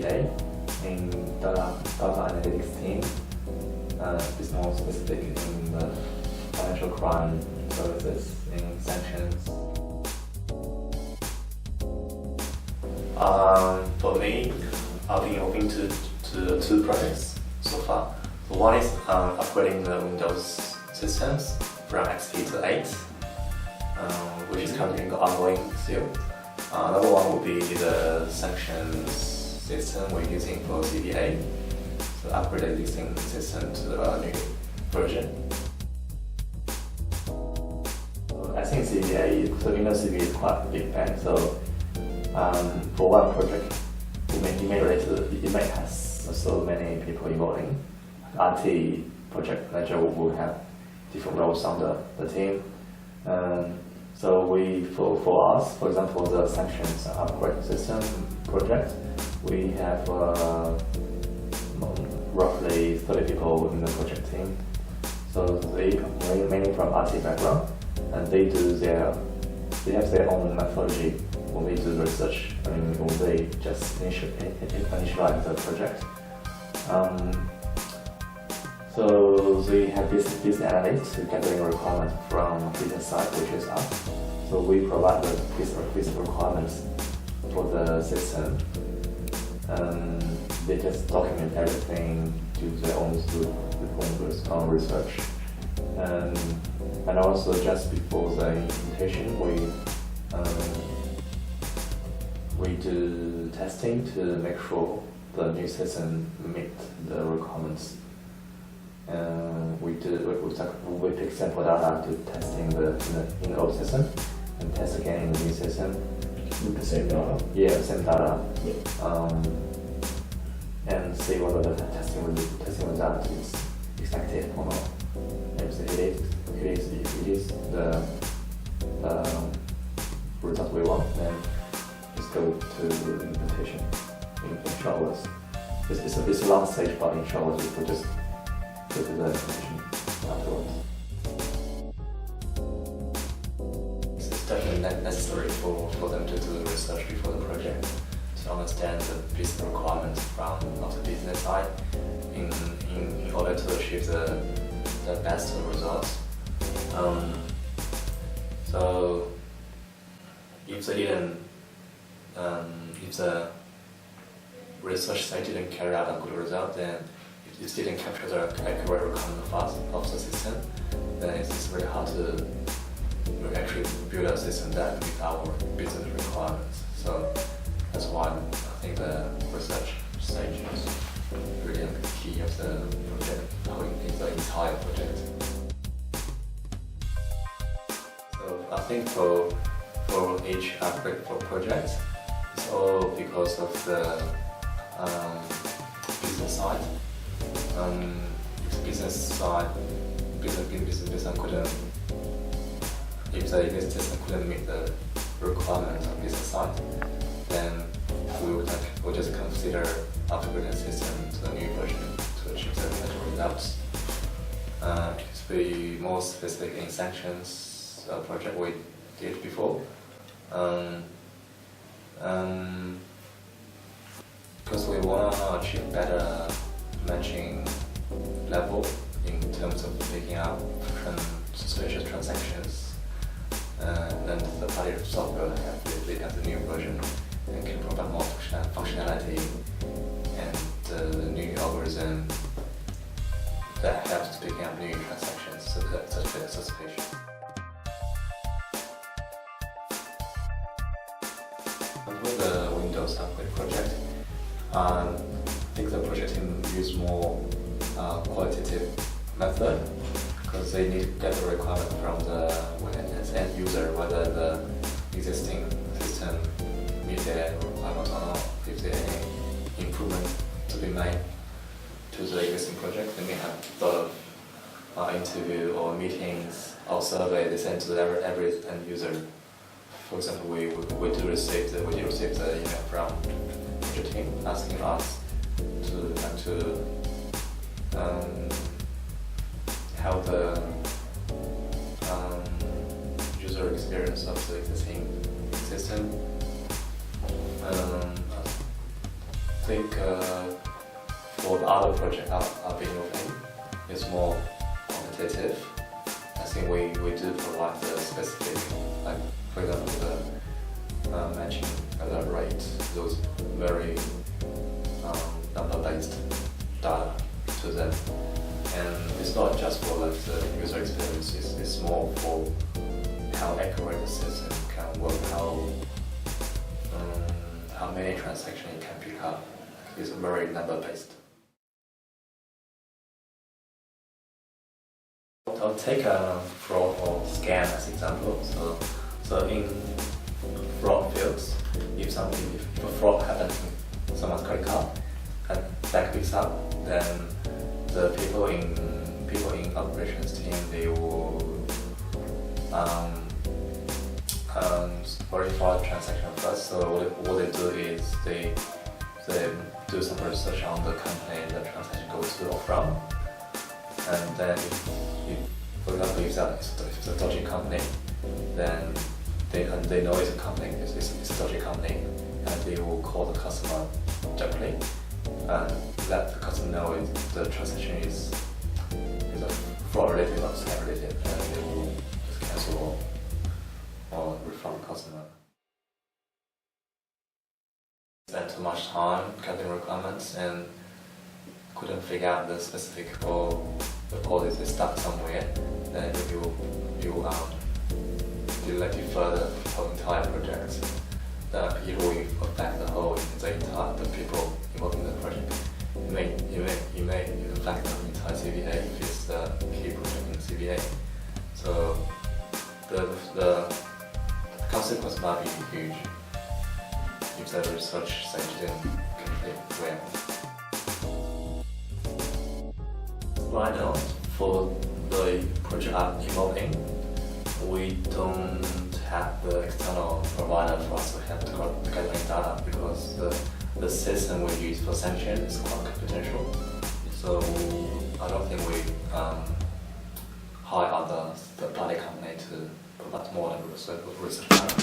CDA in data analytics team. It's more specific in the financial crime services in sanctions. For me, I've been looking to two projects so far. So one is upgrading the Windows systems from XP to 8, which is currently ongoing still. Another one would be the sanctions system we're using for CDA. So upgrade the existing system to a new version. I think CDA, so Windows CDA is quite a big bang. So for one project, it may have so many people involving. IT project manager will have different roles on the team. So for us, for example, the sanctions upgrade system project, we have roughly 30 people in the project team. So they come mainly from IT background, and they have their own methodology when we do research. When they just initialize the project. So they have business analysts who gathering requirements from business side, which is us. So we provide the business requirements for the system. They just document everything, do their own research. And also just before the implementation, we do testing to make sure the new system meet the requirements. We pick sample data to testing in the old system and test again in the new system. With the same data? Yeah, the same data. Yeah. And see whether the testing result is effective or not. If it is the result we want, then just go to the implementation in short words. It's a long stage, but in short words, we just go to the implementation afterwards. It's definitely necessary for them to do research before the project to understand the business requirements from the business side in order to achieve the best results. So if the research side didn't carry out a good result, then it didn't capture the accurate requirement of the system, then it's very hard to actually build a system that meets our business requirements. So that's why I think the research stage is really the key of the project, the entire project. So I think for each aspect of project, it's all because of the business side. Business couldn't, if the existing system couldn't meet the requirements of business side, then we'll just consider upgrading the system to a new version to achieve the better results. To be more specific in sanctions project we did before, because we want to achieve better matching level in terms of picking up suspicious transactions, then the party software has a new version and can provide more functionality and the new algorithm that helps picking up new transactions, so that's a suspicion. For the Windows upgrade project, I think the project team use more qualitative method, because they need to get the requirement from the end user whether the existing system meets their requirements or not. If there are any improvement to be made to the existing project, then we have a lot of interview or meetings or survey they send to every end user. For example, we did receive the email from the team asking us to help the user experience of the existing system. think for the other project I've been working, it's more competitive. I think we do provide the specific, like for example the matching the rate, those very number-based data to them. And it's not just for like the user experience, it's more for how accurate the system can work, how many transactions it can pick up. It's very number-based. I'll take a fraud or scam as example. So in fraud fields, if a fraud happens in someone's credit card and that picks up, then the people in operations team, they will verify the transaction first. So what they do is they do some research on the company the transaction goes to or from, and then if for example if it's a dodgy company, then they know it's a company, it's a dodgy company, and they will call the customer directly and let the customer know if the transaction is a fraud related or scam related, and they will just cancel or refund the customer. Spent too much time getting requirements and couldn't figure out the specific or the policy stuck somewhere, then you let it further for the entire project. The people will affect the people involved in the project. You may affect the entire CVA if it's the key project in the CVA. So the consequence might be huge if the research stage didn't complete well. Right now, for the project I'm involved in, we don't have the external provider for us to help to gather data because the system we use for sanction is quite confidential. So I don't think we hire other third-party company to provide more research data.